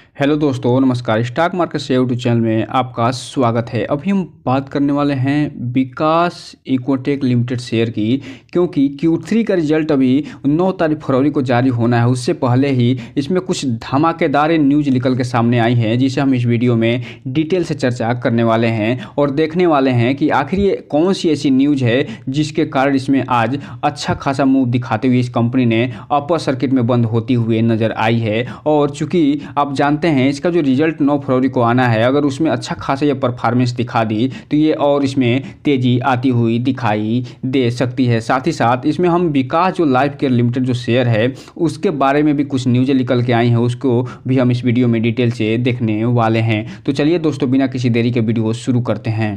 Hello दोस्तों, नमस्कार। Stock market से यूट्यूब चैनल में आपका स्वागत है। अभी हम बात करने वाले हैं विकास इकोटेक लिमिटेड शेयर की, क्योंकि Q3 का रिजल्ट अभी 9 तारीख फरवरी को जारी होना है। उससे पहले ही इसमें कुछ धमाकेदार न्यूज़ निकल के सामने आई हैं, जिसे हम इस वीडियो में डिटेल से चर्चा करने वाले हैं और देखने वाले हैं कि आखिर ये कौन सी ऐसी न्यूज़ है जिसके कारण इसमें आज अच्छा खासा मूव दिखाते हुए इस कंपनी ने अपर सर्किट में बंद होती हुई नज़र आई है। और चूंकि आप जानते हैं इसका जो रिजल्ट 9 फरवरी को आना है, अगर उसमें अच्छा खासा ये परफॉर्मेंस दिखा दी तो ये और इसमें तेज़ी आती हुई दिखाई दे सकती है। साथ ही साथ इसमें हम विकास जो लाइफ केयर लिमिटेड जो शेयर है उसके बारे में भी कुछ न्यूज़ें निकल के आई हैं, उसको भी हम इस वीडियो में डिटेल से देखने वाले हैं। तो चलिए दोस्तों, बिना किसी देरी के वीडियो शुरू करते हैं।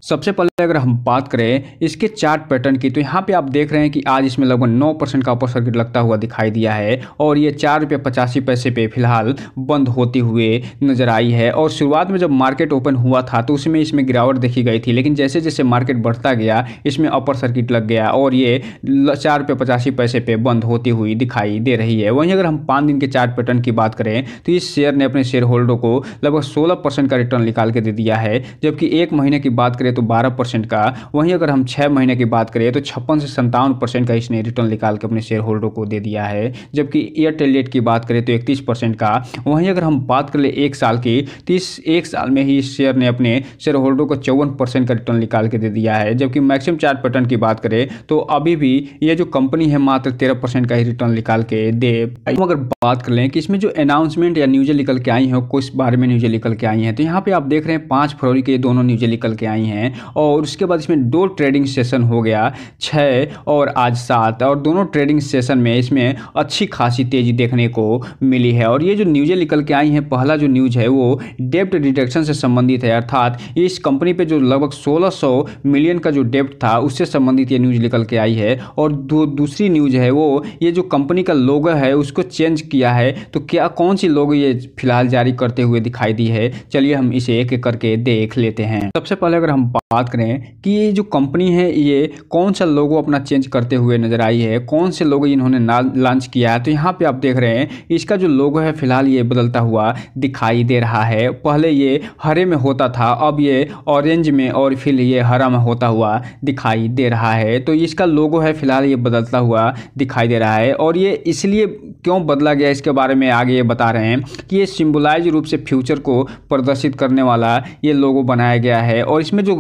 सबसे पहले अगर हम बात करें इसके चार्ट पैटर्न की, तो यहाँ पे आप देख रहे हैं कि आज इसमें लगभग 9% का अपर सर्किट लगता हुआ दिखाई दिया है और ये ₹4.85 पे फिलहाल बंद होती हुए नज़र आई है। और शुरुआत में जब मार्केट ओपन हुआ था तो उसमें इसमें गिरावट देखी गई थी, लेकिन जैसे जैसे मार्केट बढ़ता गया इसमें अपर सर्किट लग गया और ये ₹4.85 पे बंद होती हुई दिखाई दे रही है। वहीं अगर हम 5 दिन के चार्ट पैटर्न की बात करें तो इस शेयर ने अपने शेयर होल्डर को लगभग 16% का रिटर्न निकाल के दे दिया है, जबकि एक महीने की बात करें तो 12% का। वहीं अगर हम 6 महीने की बात करें तो 56 से 57% का इसने रिटर्न निकाल के अपने शेयर होल्डर को दे दिया है, जबकि एयरटेल रेट की बात करें तो 31% का। वहीं अगर हम बात कर ले एक साल की, तो इस एक साल में ही इस शेयर ने अपने शेयर होल्डर को 54% का रिटर्न निकाल के दे दिया है। जबकि मैक्सिमम चार्ट पैटर्न की बात करें तो अभी भी ये जो कंपनी है मात्र 13% का ही रिटर्न निकाल के दे। हम अगर बात कर लें कि इसमें जो अनाउंसमेंट या न्यूज़ें निकल के आई हैं, किस बारे में न्यूज़ें निकल के आई हैं, तो यहाँ पे आप देख रहे हैं 5 फरवरी के दोनों न्यूज़ें निकल के आई हैं। और उसके बाद इसमें 2 ट्रेडिंग सेशन हो गया, 6 और आज 7, और दोनों ट्रेडिंग सेशन में इसमें अच्छी खासी तेजी देखने को मिली है। और ये जो न्यूज़ें निकल के आई हैं, पहला जो न्यूज़ है वो डेब्ट रिडक्शन से संबंधित है, अर्थात इस कंपनी पे जो लगभग 1600 मिलियन का जो डेब्ट था उससे संबंधित ये न्यूज़ निकल के आई है। और दूसरी न्यूज़ है वो ये जो कंपनी का लोगो है उसको चेंज किया है। तो क्या कौन सी लोगो ये फिलहाल जारी करते हुए दिखाई दी है, चलिए हम इसे एक एक करके देख लेते हैं। सबसे पहले अगर हम बात करें कि ये जो कंपनी है ये कौन सा लोगो अपना चेंज करते हुए नजर आई है, कौन से लोगो इन्होंने लॉन्च किया है, तो यहाँ पे आप देख रहे हैं इसका जो लोगो है फिलहाल ये बदलता हुआ दिखाई दे रहा है। पहले ये हरे में होता था, अब ये ऑरेंज में और फिर ये हरा में होता हुआ दिखाई दे रहा है। तो इसका लोगो है फिलहाल ये बदलता हुआ दिखाई दे रहा है। और ये इसलिए क्यों बदला गया इसके बारे में आगे ये बता रहे हैं कि ये सिंबलाइज रूप से फ्यूचर को प्रदर्शित करने वाला ये लोगो बनाया गया है। और इसमें जो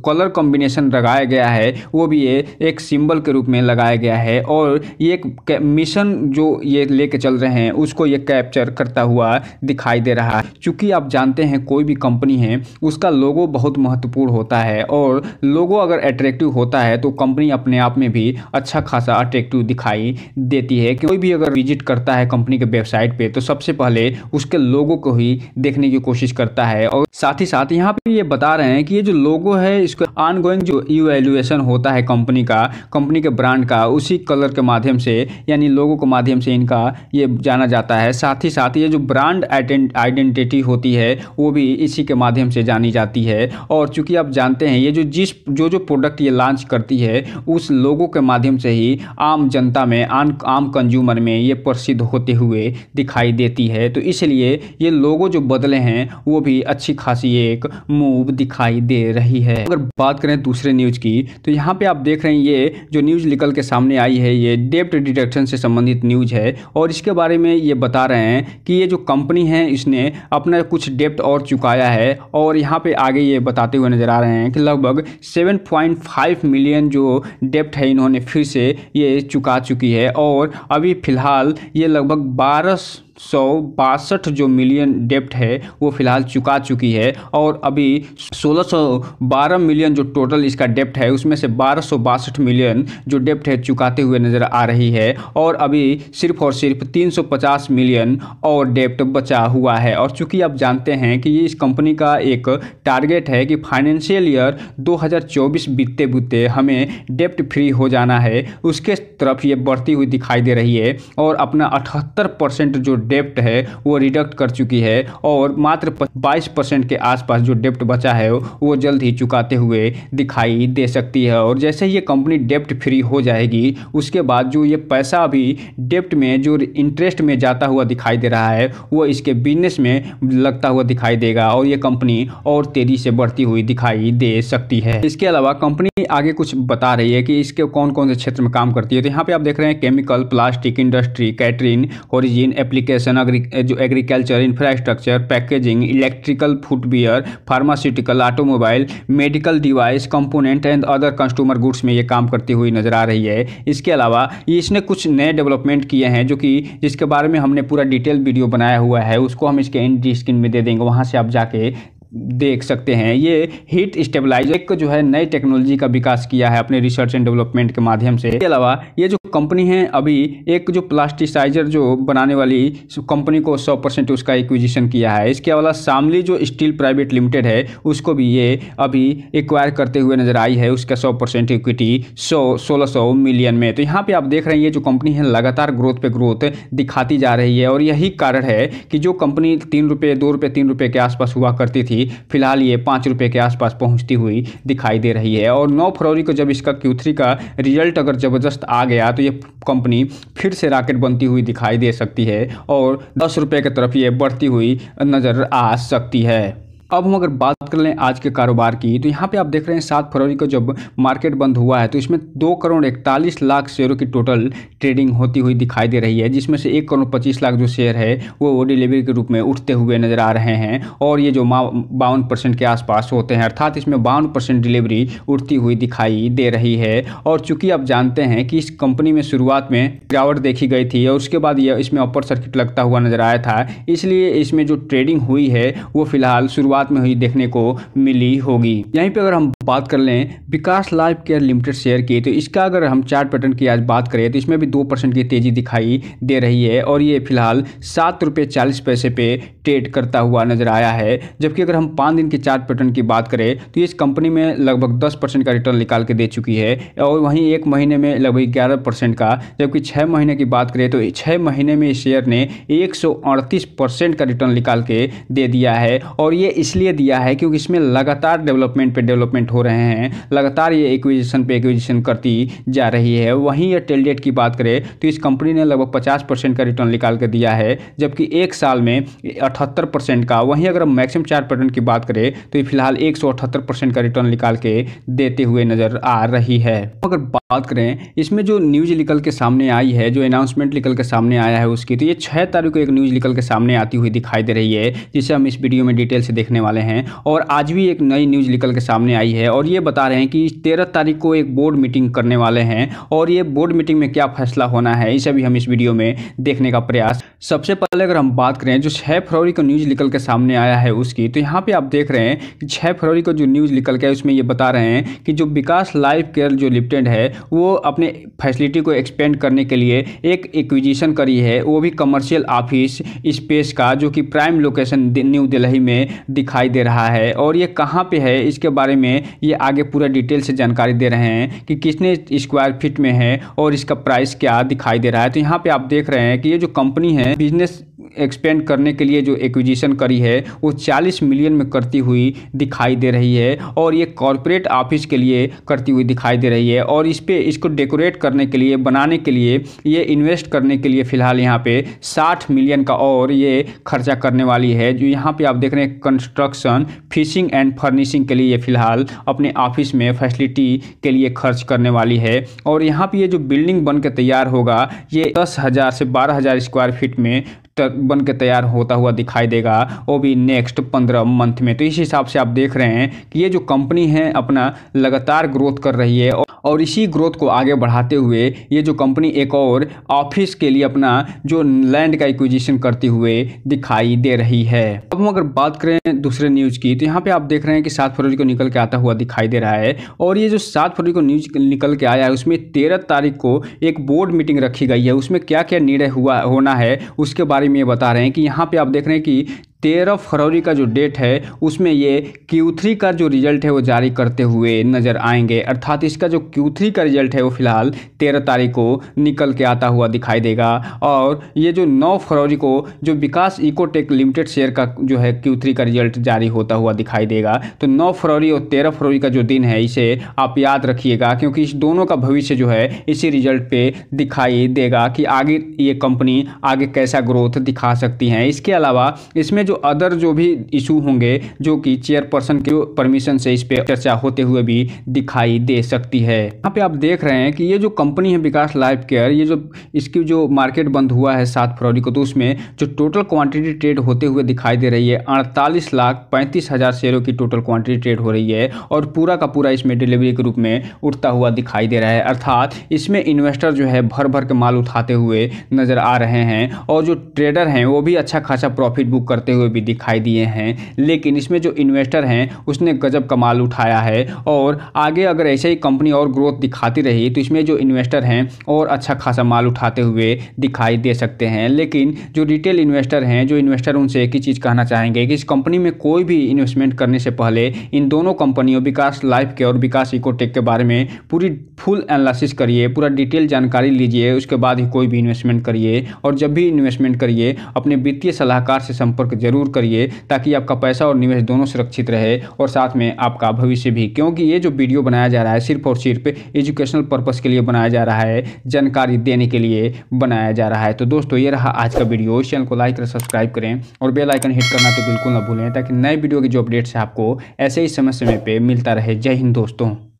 कलर कॉम्बिनेशन लगाया गया है वो भी ये एक सिंबल के रूप में लगाया गया है। और ये एक मिशन जो ये लेके चल रहे हैं उसको ये कैप्चर करता हुआ दिखाई दे रहा है। चूँकि आप जानते हैं कोई भी कंपनी है उसका लोगो बहुत महत्वपूर्ण होता है, और लोगो अगर अट्रैक्टिव होता है तो कंपनी अपने आप में भी अच्छा खासा अट्रैक्टिव दिखाई देती है। कोई भी अगर विजिट करता है कंपनी के वेबसाइट पे तो सबसे पहले उसके लोगो को ही देखने की कोशिश करता है। और साथ ही साथ यहाँ पे ये बता रहे हैं कि ये जो लोगो है इसको ऑनगोइंग जो इवैल्यूएशन होता है कंपनी का, कंपनी के ब्रांड का, उसी कलर के माध्यम से यानी लोगो के माध्यम से इनका ये जाना जाता है। साथ ही साथ ये जो ब्रांड आइडेंटिटी होती है वो भी इसी के माध्यम से जानी जाती है। और चूंकि आप जानते हैं ये जो प्रोडक्ट ये लॉन्च करती है उस लोगो के माध्यम से ही आम जनता में आम कंज्यूमर में ये प्रसिद्ध होते हुए दिखाई देती है। तो इसलिए ये लोगो जो बदले हैं वो भी अच्छी खासी एक मूव दिखाई दे रही है। अगर बात करें दूसरे न्यूज़ की, तो यहाँ पे आप देख रहे हैं ये जो न्यूज़ निकल के सामने आई है ये डेब्ट डिडक्शन से संबंधित न्यूज़ है। और इसके बारे में ये बता रहे हैं कि ये जो कंपनी है इसने अपना कुछ डेब्ट और चुकाया है। और यहाँ पे आगे ये बताते हुए नजर आ रहे हैं कि लगभग 7.5 मिलियन जो डेब्ट है इन्होंने फिर से ये चुका चुकी है। और अभी फिलहाल ये लगभग 1262 जो मिलियन डेब्ट है वो फिलहाल चुका चुकी है। और अभी 1612 मिलियन जो टोटल इसका डेब्ट है उसमें से 1262 मिलियन जो डेब्ट है चुकाते हुए नज़र आ रही है। और अभी सिर्फ और सिर्फ 350 मिलियन और डेब्ट बचा हुआ है। और चूंकि आप जानते हैं कि ये इस कंपनी का एक टारगेट है कि फाइनेंशियल ईयर 2024 बीतते बीतते हमें डेब्ट फ्री हो जाना है, उसके तरफ ये बढ़ती हुई दिखाई दे रही है। और अपना 78% जो डेप्ट है वो रिडक्ट कर चुकी है और मात्र 22% के आसपास जो डेप्ट बचा है वो जल्द ही चुकाते हुए दिखाई दे सकती है। और जैसे ही ये कंपनी डेप्ट फ्री हो जाएगी उसके बाद जो ये पैसा अभी डेप्ट में जो इंटरेस्ट में जाता हुआ दिखाई दे रहा है वो इसके बिजनेस में लगता हुआ दिखाई देगा और ये कंपनी और तेजी से बढ़ती हुई दिखाई दे सकती है। इसके अलावा कंपनी आगे कुछ बता रही है कि इसके कौन कौन से क्षेत्र में काम करती है। तो यहाँ पे आप देख रहे हैं chemical, plastic industry, catering, origin, application, जो agriculture, infrastructure, packaging, electrical, footwear, pharmaceutical, automobile, medical device, component and other consumer goods में ये काम करती हुई नजर आ रही है। इसके अलावा इसने कुछ नए डेवलपमेंट किए हैं जो कि जिसके बारे में हमने पूरा डिटेल वीडियो बनाया हुआ है, उसको हम इसके एंड स्क्रीन में दे देंगे, वहां से आप जाके देख सकते हैं। ये हीट स्टेबलाइजर को जो है नई टेक्नोलॉजी का विकास किया है अपने रिसर्च एंड डेवलपमेंट के माध्यम से। इसके अलावा ये जो कंपनी है अभी एक जो प्लास्टिसाइजर जो बनाने वाली कंपनी को 100% उसका एक्विजिशन किया है। इसके अलावा शामली जो स्टील प्राइवेट लिमिटेड है उसको भी ये अभी एक्वायर करते हुए नजर आई है, उसका 100% इक्विटी 1600 मिलियन में। तो यहाँ पे आप देख रहे हैं ये जो कंपनी है लगातार ग्रोथ पे ग्रोथ दिखाती जा रही है और यही कारण है कि जो कंपनी 3 रुपये 2 रुपये 3 रुपये के आसपास हुआ करती थी फिलहाल ये 5 रुपये के आसपास पहुंचती हुई दिखाई दे रही है। और 9 फरवरी को जब इसका Q3 का रिजल्ट अगर ज़बरदस्त आ गया तो ये कंपनी फिर से रॉकेट बनती हुई दिखाई दे सकती है और 10 रुपये की तरफ ये बढ़ती हुई नज़र आ सकती है। अब हम अगर बात कर लें आज के कारोबार की तो यहाँ पे आप देख रहे हैं 7 फरवरी को जब मार्केट बंद हुआ है तो इसमें 2 करोड़ 41 लाख शेयरों की टोटल ट्रेडिंग होती हुई दिखाई दे रही है, जिसमें से 1 करोड़ 25 लाख जो शेयर है वो डिलीवरी के रूप में उठते हुए नजर आ रहे हैं और ये जो 52% के आसपास होते हैं, अर्थात इसमें 52% डिलीवरी उठती हुई दिखाई दे रही है। और चूंकि आप जानते हैं कि इस कंपनी में शुरुआत में गिरावट देखी गई थी और उसके बाद ये इसमें अपर सर्किट लगता हुआ नजर आया था, इसलिए इसमें जो ट्रेडिंग हुई है वो फिलहाल शुरुआत में हुई देखने को मिली होगी। यहीं पे अगर हम बात कर लें विकास लाइफ केयर लिमिटेड शेयर की तो इसका अगर हम चार्ट पैटर्न की आज बात करें तो इसमें भी 2% की तेजी दिखाई दे रही है और ये फिलहाल 7 रुपये 40 पैसे पे ट्रेड करता हुआ नजर आया है। जबकि अगर हम 5 दिन की चार्ट पैटर्न की बात करें तो इस कंपनी में लगभग 10% का रिटर्न निकाल के दे चुकी है और वहीं 1 महीने में लगभग 11% का, जबकि 6 महीने की बात करें तो 6 महीने में इस शेयर ने 138% का रिटर्न निकाल के दे दिया है। और ये इसलिए दिया है क्योंकि इसमें लगातार डेवलपमेंट पे डेवलपमेंट हो रहे हैं, लगातार ये एक्विजिशन पे एक्विजिशन करती जा रही है। वहीं ये टेल डेट की बात करें तो इस कंपनी ने लगभग 50% का रिटर्न निकाल के दिया है, जबकि एक साल में 78% का। वहीं अगर हम मैक्सिमम चार्ट पैटर्न की बात करें तो ये फिलहाल 178% का रिटर्न निकाल के देते हुए नजर आ रही है। अगर बात करें इसमें जो न्यूज निकल के सामने आई है, जो अनाउंसमेंट निकल के सामने आया है उसकी, तो ये 6 तारीख को एक न्यूज निकल के सामने आती हुई दिखाई दे रही है जिसे हम इस वीडियो में डिटेल से देखने वाले हैं। और आज भी एक नई न्यूज निकल के सामने आई है और ये बता रहे हैं कि 13 तारीख को एक बोर्ड मीटिंग करने वाले हैं और ये बोर्ड मीटिंग में क्या फैसला होना है इसे भी हम इस वीडियो में देखने का प्रयास। सबसे पहले अगर हम बात करें जो 6 फरवरी को न्यूज निकल के सामने आया है उसकी, तो यहाँ पे आप देख रहे हैं कि 6 फरवरी को जो न्यूज निकल के है उसमें ये बता रहे हैं कि जो विकास लाइफ केयर जो लिमिटेड है वो अपने फैसिलिटी को एक्सपेंड करने के लिए एक एक्विजिशन करी है, वो भी कमर्शियल ऑफिस स्पेस का, जो कि प्राइम लोकेशन न्यू दिल्ली में दिखाई दे रहा है। और ये कहाँ पे है इसके बारे में ये आगे पूरा डिटेल से जानकारी दे रहे हैं कि कितने स्क्वायर फीट में है और इसका प्राइस क्या दिखाई दे रहा है। तो यहाँ पे आप देख रहे हैं कि ये जो कंपनी है बिजनेस एक्सपेंड करने के लिए जो एक्विजिशन करी है वो 40 मिलियन में करती हुई दिखाई दे रही है और ये कॉर्पोरेट ऑफिस के लिए करती हुई दिखाई दे रही है। और इस पे इसको डेकोरेट करने के लिए, बनाने के लिए, ये इन्वेस्ट करने के लिए फिलहाल यहाँ पे 60 मिलियन का और ये खर्चा करने वाली है। जो यहाँ पे आप देख रहे हैं कंस्ट्रक्शन, फिशिंग एंड फर्निशिंग के लिए ये फिलहाल अपने ऑफिस में फैसिलिटी के लिए खर्च करने वाली है। और यहाँ पे ये जो बिल्डिंग बन के तैयार होगा ये 10,000 से 12,000 स्क्वायर फीट में बन के तैयार होता हुआ दिखाई देगा, वो भी नेक्स्ट 15 मंथ में। तो इस हिसाब से आप देख रहे हैं कि ये जो कंपनी है अपना लगातार ग्रोथ कर रही है और इसी ग्रोथ को आगे बढ़ाते हुए ये जो कंपनी एक और ऑफिस के लिए अपना जो लैंड का एक्विजिशन करते हुए दिखाई दे रही है। अब हम अगर बात करें दूसरे न्यूज़ की, तो यहाँ पे आप देख रहे हैं कि 7 फरवरी को निकल के आता हुआ दिखाई दे रहा है और ये जो 7 फरवरी को न्यूज निकल के आया है उसमें 13 तारीख को एक बोर्ड मीटिंग रखी गई है। उसमें क्या क्या निर्णय होना है उसके बारे में ये बता रहे हैं कि यहाँ पे आप देख रहे हैं कि 13 फरवरी का जो डेट है उसमें ये Q3 का जो रिजल्ट है वो जारी करते हुए नज़र आएंगे। अर्थात इसका जो Q3 का रिजल्ट है वो फिलहाल 13 तारीख को निकल के आता हुआ दिखाई देगा। और ये जो 9 फरवरी को जो विकास इकोटेक लिमिटेड शेयर का जो है Q3 का रिजल्ट जारी होता हुआ दिखाई देगा। तो 9 फरवरी और 13 फरवरी का जो दिन है इसे आप याद रखिएगा, क्योंकि इस दोनों का भविष्य जो है इसी रिजल्ट पे दिखाई देगा कि आगे ये कंपनी आगे कैसा ग्रोथ दिखा सकती हैं। इसके अलावा इसमें जो अदर जो भी इशू होंगे जो कि चेयरपर्सन के परमिशन से इस पे चर्चा होते हुए भी दिखाई दे सकती है। यहाँ पे आप देख रहे हैं कि ये जो कंपनी है विकास लाइफ केयर, ये जो इसकी जो मार्केट बंद हुआ है 7 फरवरी को, तो उसमें जो टोटल क्वांटिटी ट्रेड होते हुए दिखाई दे रही है 48,35,000 शेयरों की टोटल क्वांटिटी ट्रेड हो रही है और पूरा का पूरा इसमें डिलीवरी के रूप में उठता हुआ दिखाई दे रहा है। अर्थात इसमें इन्वेस्टर जो है भर भर के माल उठाते हुए नजर आ रहे हैं और जो ट्रेडर हैं वो भी अच्छा खासा प्रॉफिट बुक करते हुए भी दिखाई दिए हैं। लेकिन इसमें जो इन्वेस्टर हैं उसने गजब का माल उठाया है और आगे अगर ऐसे ही कंपनी और ग्रोथ दिखाती रही तो इसमें जो इन्वेस्टर हैं और अच्छा खासा माल उठाते हुए दिखाई दे सकते हैं। लेकिन जो रिटेल इन्वेस्टर हैं, जो इन्वेस्टर, उनसे एक ही चीज़ कहना चाहेंगे कि इस कंपनी में कोई भी इन्वेस्टमेंट करने से पहले इन दोनों कंपनियों विकास लाइफ केयर और विकास इकोटेक के बारे में पूरी फुल एनालिसिस करिए, पूरा डिटेल जानकारी लीजिए, उसके बाद ही कोई भी इन्वेस्टमेंट करिए। और जब भी इन्वेस्टमेंट करिए अपने वित्तीय सलाहकार से संपर्क जरूर करिए ताकि आपका पैसा और निवेश दोनों सुरक्षित रहे और साथ में आपका भविष्य भी। क्योंकि ये जो वीडियो बनाया जा रहा है सिर्फ और सिर्फ एजुकेशनल पर्पस के लिए बनाया जा रहा है, जानकारी देने के लिए बनाया जा रहा है। तो दोस्तों ये रहा आज का वीडियो। इस चैनल को लाइक करें, सब्सक्राइब करें और बेल आइकन हिट करना तो बिल्कुल ना भूलें ताकि नए वीडियो की जो अपडेट्स है आपको ऐसे ही समय समय पे मिलता रहे। जय हिंद दोस्तों।